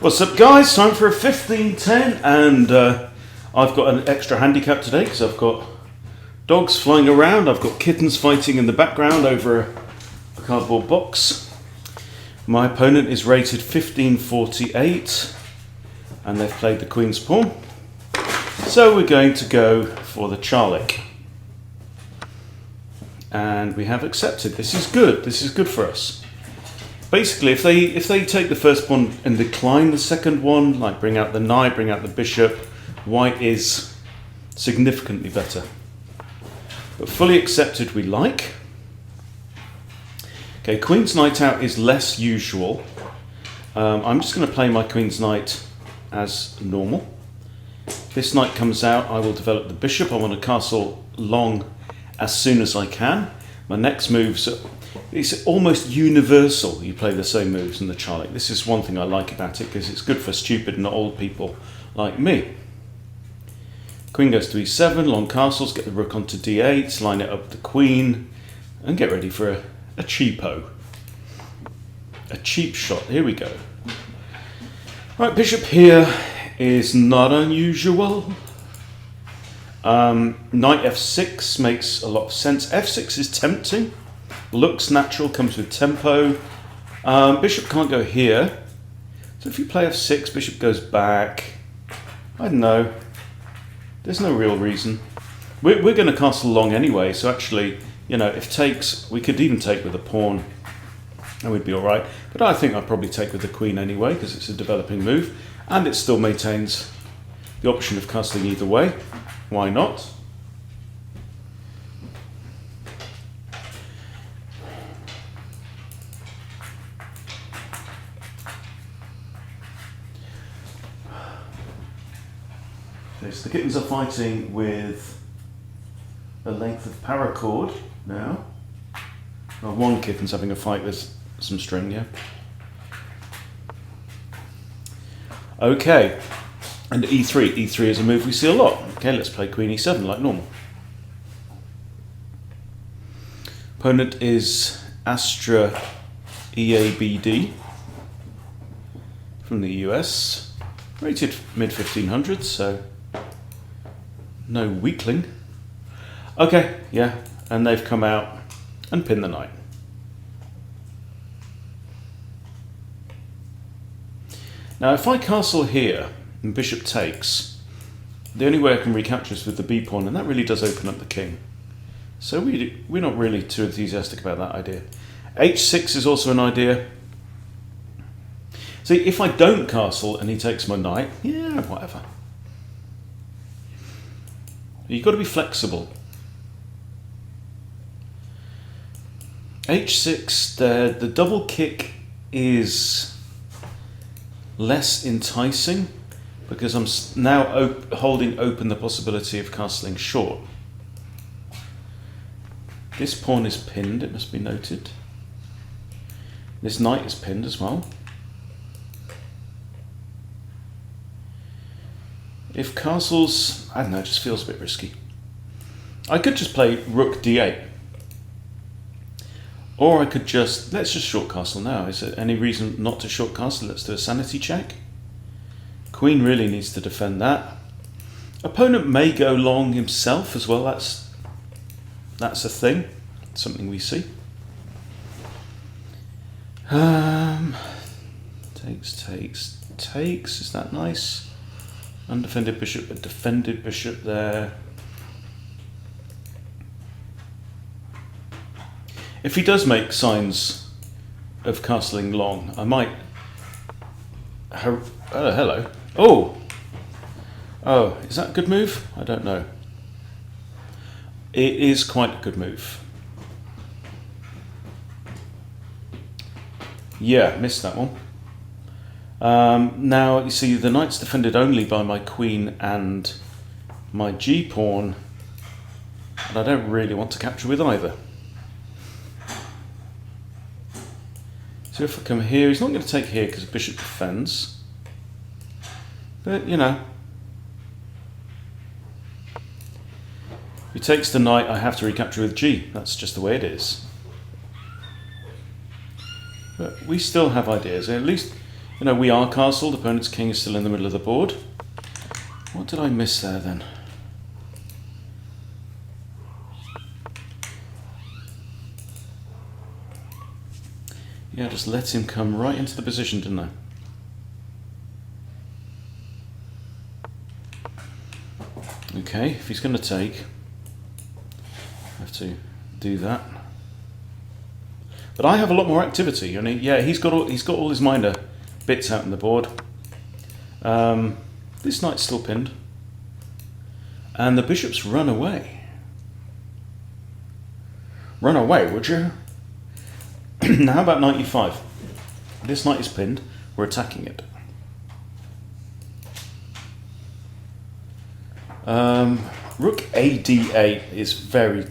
What's up, guys? Time for a 15-10, and I've got an extra handicap today because I've got dogs flying around. I've got kittens fighting in the background over a cardboard box. My opponent is rated 1548, and they've played the Queen's Pawn. So we're going to go for the Charlick. And we have accepted. This is good. This is good for us. Basically, if they take the first pawn and decline the second one, like bring out the knight, bring out the bishop, white is significantly better. But fully accepted we like. Okay, Queen's Knight out is less usual. I'm just going to play my Queen's Knight as normal. If this knight comes out, I will develop the bishop. I want to castle long as soon as I can. My next moves, it's almost universal. You play the same moves in the Charlick. This is one thing I like about it because it's good for stupid and old people like me. Queen goes to e7, long castles, get the rook onto d8, line it up with the queen, and get ready for a cheapo. A cheap shot. Here we go. Right, bishop here is not unusual. Knight f6 makes a lot of sense. f6 is tempting, looks natural, comes with tempo. Bishop can't go here, so if you play f6, bishop goes back. I don't know, there's no real reason. We're going to castle long anyway, so actually, you know, if takes, we could even take with a pawn and we'd be alright, but I think I'd probably take with the queen anyway because it's a developing move and it still maintains the option of castling either way. Why not? Okay, so the kittens are fighting with a length of paracord now. Well, one kitten's having a fight with some string, yeah. Okay. And e3. e3 is a move we see a lot. Okay, let's play queen e7 like normal. Opponent is Astra EABD from the US. Rated mid-1500s, so no weakling. Okay, yeah, and they've come out and pinned the knight. Now if I castle here, and bishop takes, the only way I can recapture is with the b pawn, and that really does open up the king. So we're not really too enthusiastic about that idea. h6 is also an idea. See, if I don't castle and he takes my knight, yeah, whatever. You've got to be flexible. h6, the double kick is less enticing, because I'm now holding open the possibility of castling short. This pawn is pinned, it must be noted. This knight is pinned as well. If castles, I don't know, it just feels a bit risky. I could just play rook d8. Or I could just, let's just short castle now. Is there any reason not to short castle? Let's do a sanity check. Queen really needs to defend that. Opponent may go long himself as well. That's a thing. It's something we see. Takes. Is that nice? Undefended bishop, but defended bishop there. If he does make signs of castling long, I might. Oh, hello. Oh, is that a good move? I don't know. It is quite a good move. Yeah, missed that one. Now, you see, the knight's defended only by my queen and my g-pawn, and I don't really want to capture with either. So if I come here, he's not going to take here because bishop defends. But, you know, if he takes the knight, I have to recapture with g. That's just the way it is. But we still have ideas. At least You know, we are castled. Opponent's king is still in the middle of the board. What did I miss there then? Yeah, just let him come right into the position, didn't I? Okay, if he's going to take, I have to do that. But I have a lot more activity. I mean, yeah, he's got all his minor bits out on the board. This knight's still pinned, and the bishop's run away. Run away, would you? Now, how about knight e5? This knight is pinned. We're attacking it. Rook ad8 is very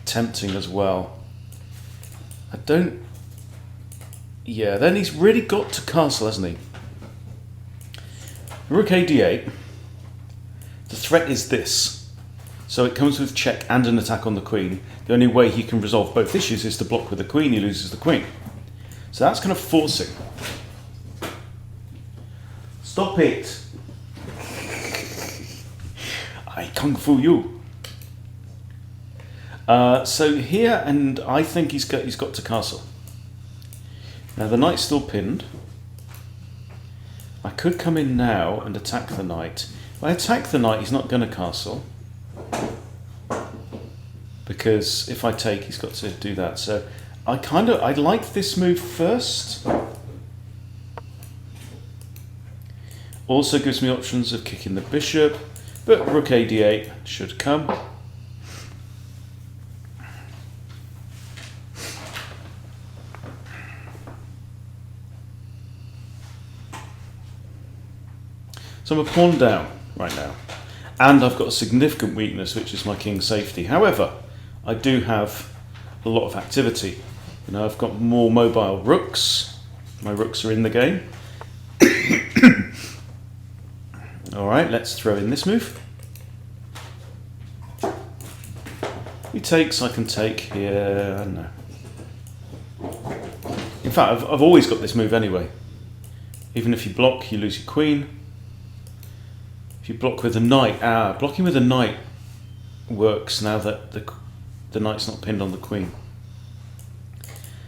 tempting as well. I don't... Yeah, then he's really got to castle, hasn't he? Rook ad8. The threat is this. So it comes with check and an attack on the queen. The only way he can resolve both issues is to block with the queen. He loses the queen. So that's kind of forcing. Stop it. I kung fu you. So here, and I think he's got to castle. Now the knight's still pinned. I could come in now and attack the knight. If I attack the knight, he's not going to castle, because if I take, he's got to do that. So I like this move first. Also gives me options of kicking the bishop, but rook ad8 should come. So I'm a pawn down right now, and I've got a significant weakness, which is my king's safety. However, I do have a lot of activity. You know, I've got more mobile rooks. My rooks are in the game. All right, let's throw in this move. He takes, I can take here. No. In fact, I've always got this move anyway. Even if you block, you lose your queen. If you block with a knight, blocking with a knight works now that the knight's not pinned on the queen.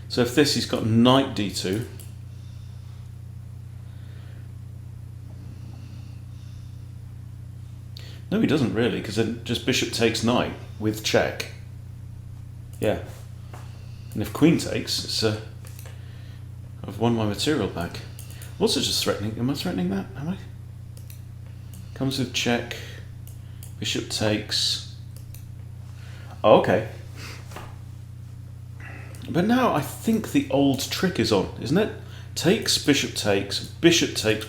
So if this, he's got knight d2. No, he doesn't really, because then just bishop takes knight with check. Yeah. And if queen takes, it's I've won my material back. I'm also just threatening. Am I threatening that? Am I? Comes with check. Bishop takes. Oh, okay. But now I think the old trick is on, isn't it? Takes, bishop takes,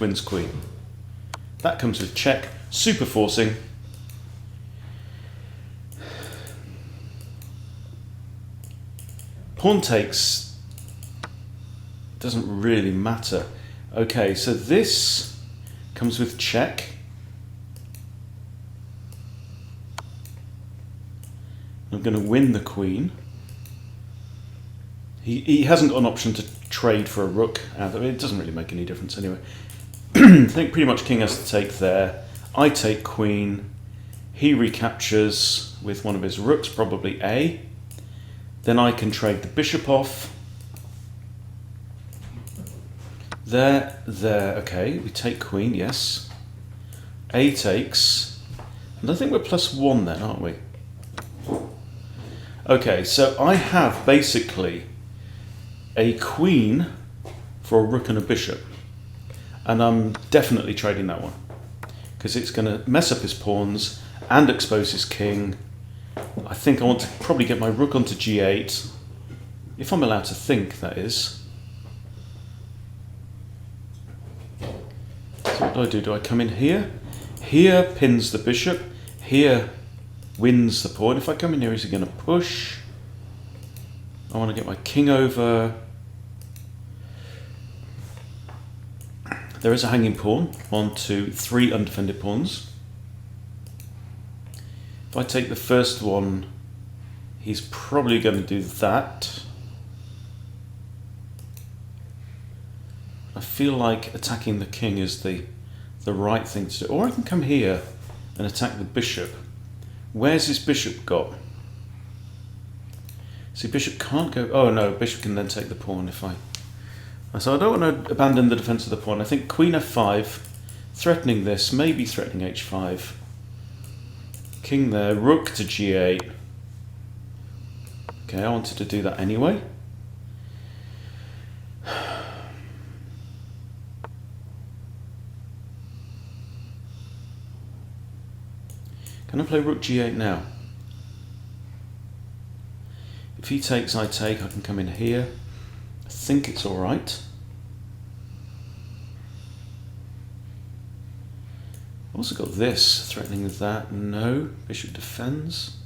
wins queen. That comes with check. Super forcing. Pawn takes doesn't really matter. Okay, so this comes with check. I'm going to win the queen. He hasn't got an option to trade for a rook. I mean, it doesn't really make any difference anyway. I think pretty much king has to take there. I take queen. He recaptures with one of his rooks, probably A. Then I can trade the bishop off. There. Okay, we take queen, yes. A takes. And I think we're +1 then, aren't we? Okay, so I have basically a queen for a rook and a bishop. And I'm definitely trading that one, because it's going to mess up his pawns and expose his king. I think I want to probably get my rook onto g8, if I'm allowed to think, that is. So what do I do? Do I come in here? Here pins the bishop. Here wins the pawn. If I come in here, is he going to push? I want to get my king over. There is a hanging pawn. 1, 2, 3 undefended pawns. If I take the first one, he's probably going to do that. I feel like attacking the king is the right thing to do. Or I can come here and attack the bishop. Where's his bishop got? See, bishop can't go... Oh no, bishop can then take the pawn if I... So I don't want to abandon the defence of the pawn. I think queen f5, threatening this, maybe threatening h5. King there, rook to g8. Okay, I wanted to do that anyway. Can I play rook g8 now? If he takes, I take. I can come in here. I think it's all right. I've also got this, threatening that. No, bishop defends.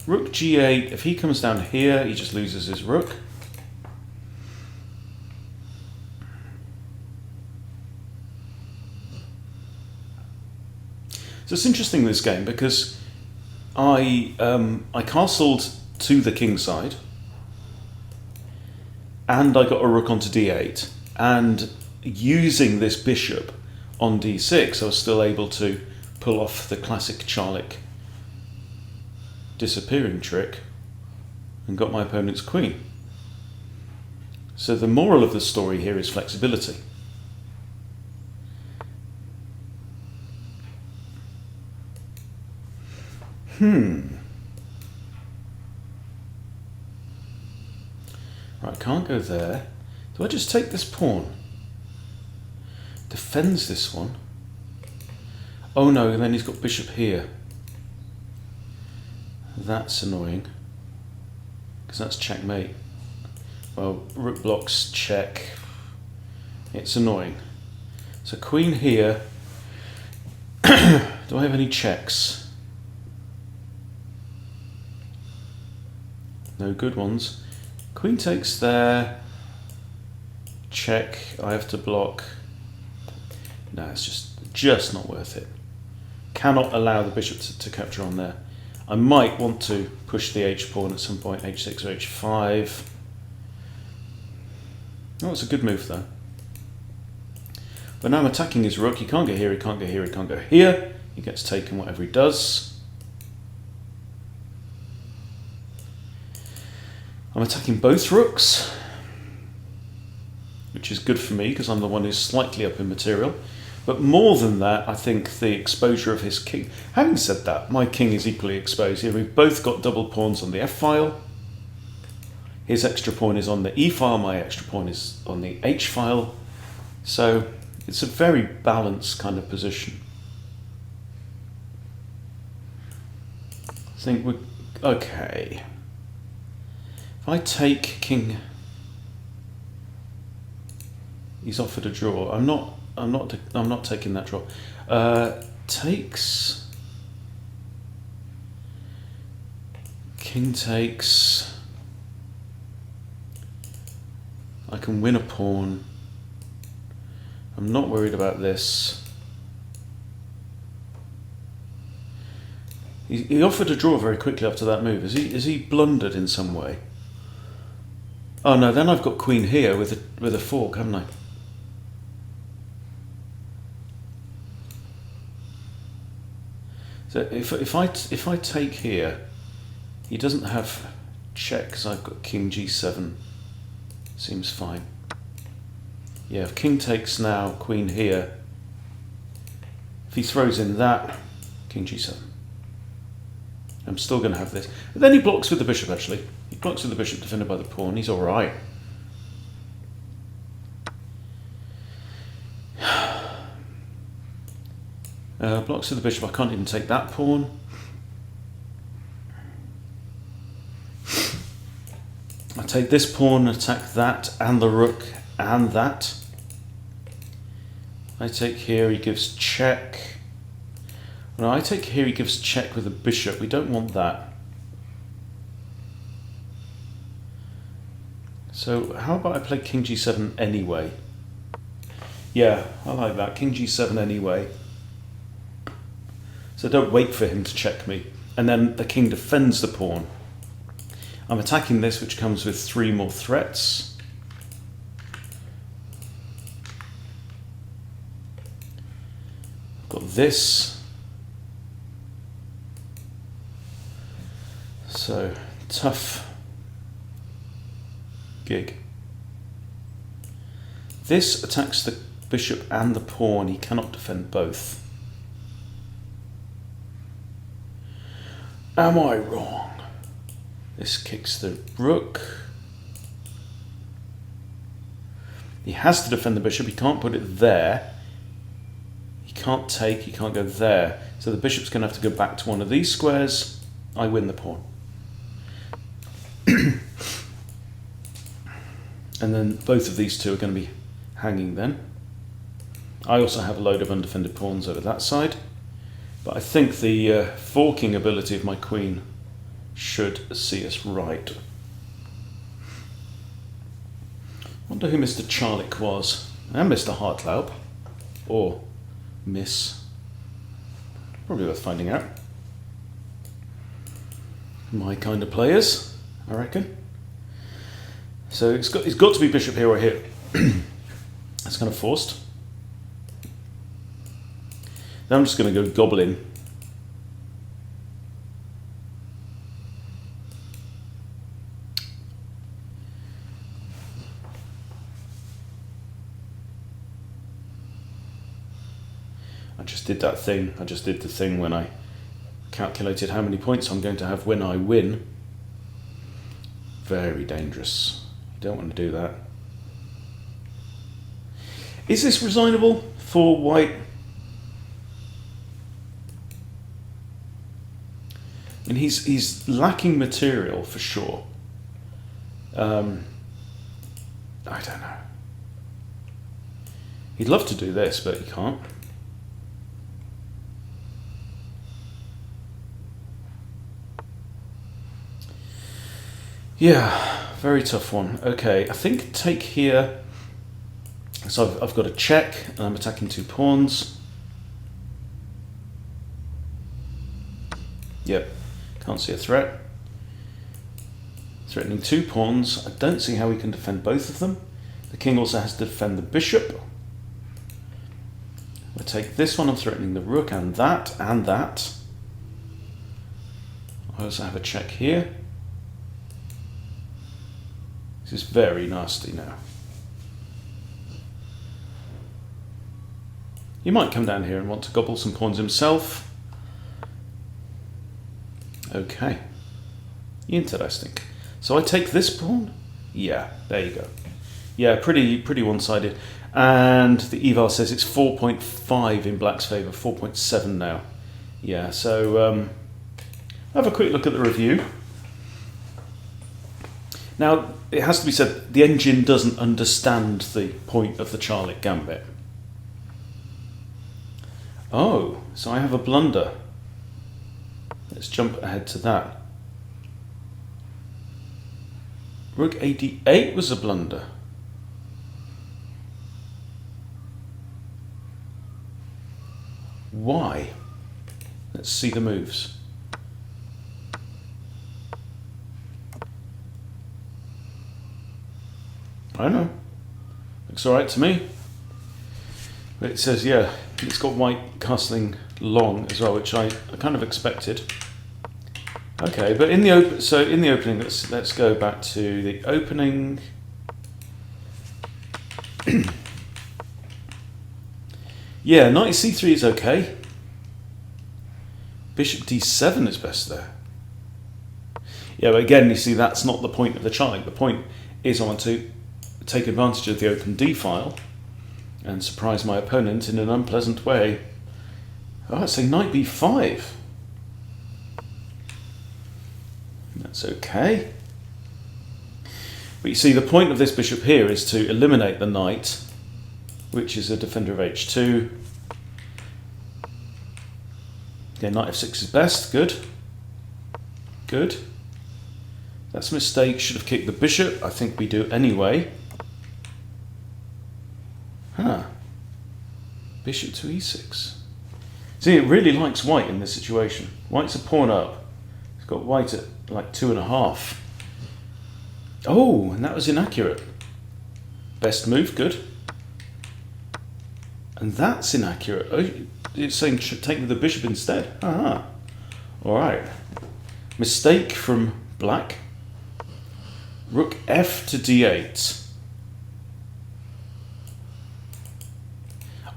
Rook g8, if he comes down here, he just loses his rook. So it's interesting, this game, because I castled to the king side, and I got a rook onto d8, and using this bishop on d6, I was still able to pull off the classic Charlick disappearing trick and got my opponent's queen. So the moral of the story here is flexibility. Right, can't go there. Do I just take this pawn? Defends this one. Oh no, and then he's got bishop here. That's annoying, because that's checkmate. Well, rook blocks, check. It's annoying. So queen here. Do I have any checks? No good ones. Queen takes there. Check. I have to block. No, it's just not worth it. Cannot allow the bishop to capture on there. I might want to push the h pawn at some point, h6 or h5. Oh, it's a good move though. But now I'm attacking his rook. He can't go here, he can't go here, he can't go here. He gets taken whatever he does. I'm attacking both rooks, which is good for me because I'm the one who's slightly up in material. But more than that, I think the exposure of his king... Having said that, my king is equally exposed here. We've both got double pawns on the f-file. His extra pawn is on the e-file, my extra pawn is on the h-file. So it's a very balanced kind of position. I think we're... Okay. If I take king... He's offered a draw. I'm not taking that draw. Takes. King takes. I can win a pawn. I'm not worried about this. He offered a draw very quickly after that move. Is he blundered in some way? Oh no, then I've got queen here with a fork, haven't I? So if I take here, he doesn't have check because I've got king g7. Seems fine. Yeah, if king takes now, queen here. If he throws in that, king g7. I'm still going to have this. But then he blocks with the bishop, actually. He blocks with the bishop defended by the pawn. He's all right. Blocks with the bishop. I can't even take that pawn. I take this pawn, attack that, and the rook, and that. I take here, he gives check. No, I take here, he gives check with the bishop. We don't want that. So how about I play king g7 anyway? Yeah, I like that. King g7 anyway. So don't wait for him to check me. And then the king defends the pawn. I'm attacking this, which comes with 3 more threats. this. So, tough gig. This attacks the bishop and the pawn. He cannot defend both. Am I wrong? This kicks the rook. He has to defend the bishop. He can't put it there. He can't take. He can't go there. So the bishop's going to have to go back to one of these squares. I win the pawn. And then both of these two are going to be hanging then. I also have a load of undefended pawns over that side. But I think the forking ability of my queen should see us right. Wonder who Mr. Charlick was. And Mr. Hartlaub. Or Miss. Probably worth finding out. My kind of players, I reckon. So it's got to be bishop here or here. That's kind of forced. Then I'm just going to go goblin. I just did that thing. I just did the thing when I calculated how many points I'm going to have when I win. Very dangerous. You don't want to do that. Is this resignable for white? And he's lacking material for sure. I don't know. He'd love to do this, but he can't. Yeah, very tough one. Okay, I think take here. So I've got a check, and I'm attacking two pawns. Yep, can't see a threat. Threatening two pawns. I don't see how he can defend both of them. The king also has to defend the bishop. I take this one, I'm threatening the rook and that, and that. I also have a check here. This is very nasty now. He might come down here and want to gobble some pawns himself. Okay. Interesting. So I take this pawn? Yeah, there you go. Yeah, pretty one-sided. And the eval says it's 4.5 in black's favour, 4.7 now. Yeah, so have a quick look at the review. Now, it has to be said, the engine doesn't understand the point of the Charlick Gambit. Oh, so I have a blunder. Let's jump ahead to that. Rook a8 was a blunder. Why? Let's see the moves. I don't know. Looks alright to me. But it says, yeah, it's got white castling long as well, which I kind of expected. Okay, but in the opening, let's go back to the opening. Yeah, knight c3 is okay. Bishop d7 is best there. Yeah, but again, you see, that's not the point of the Charlick. The point is I want to take advantage of the open d file and surprise my opponent in an unpleasant way. Oh, it's a knight b5. That's okay. But you see, the point of this bishop here is to eliminate the knight, which is a defender of h2. Okay, knight f6 is best. Good. Good. That's a mistake. Should have kicked the bishop. I think we do anyway. Huh. Bishop to e6. See, it really likes white in this situation. White's a pawn up. It's got white at like 2.5. Oh, and that was inaccurate. Best move, good. And that's inaccurate. Oh, it's saying take the bishop instead. Ah, all right. Mistake from black. Rook f to d8.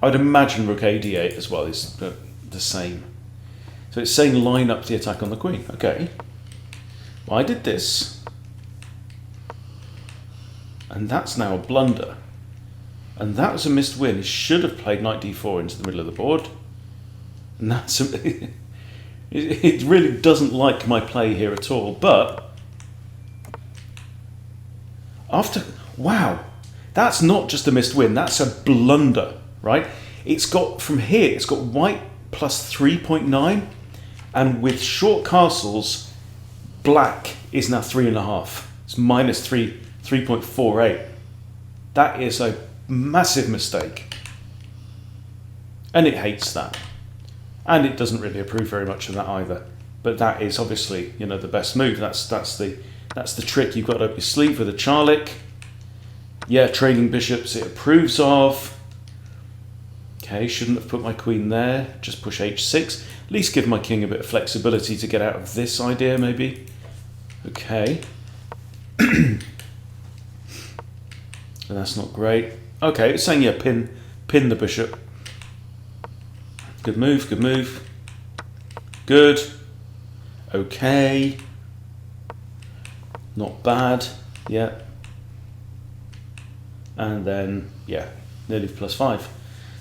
I'd imagine rook a d8 as well is the same. So it's saying line up the attack on the queen. Okay. Well, I did this. And that's now a blunder. And that was a missed win. He should have played knight d4 into the middle of the board. And that's it really doesn't like my play here at all. But wow, that's not just a missed win. That's a blunder, right? It's got from here. It's got white plus 3.9, and with short castles, black is now 3.5. It's minus 3.48. That is a massive mistake, and it hates that, and it doesn't really approve very much of that either. But that is obviously, the best move. That's the trick you've got up your sleeve with a Charlick. Yeah, trading bishops it approves of. Okay, shouldn't have put my queen there. Just push h6. At least give my king a bit of flexibility to get out of this idea, maybe. Okay. And that's not great. Okay, it's saying, yeah, pin the bishop. Good move, good move. Good. Okay. Not bad. Yeah. And then, yeah, nearly +5.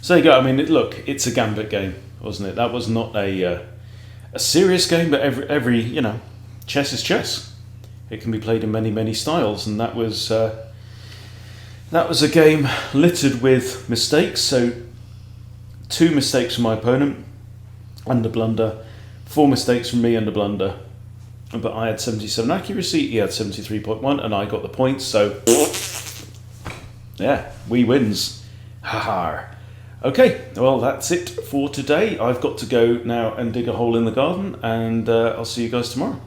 So there you go. I mean, look, it's a gambit game, wasn't it? That was not a serious game, but every chess is chess. It can be played in many, many styles, and that was a game littered with mistakes. So 2 mistakes from my opponent and a blunder, 4 mistakes from me and a blunder. But I had 77 accuracy, he had 73.1, and I got the points. So yeah, we wins. Ha. Okay, well, that's it for today. I've got to go now and dig a hole in the garden, and I'll see you guys tomorrow.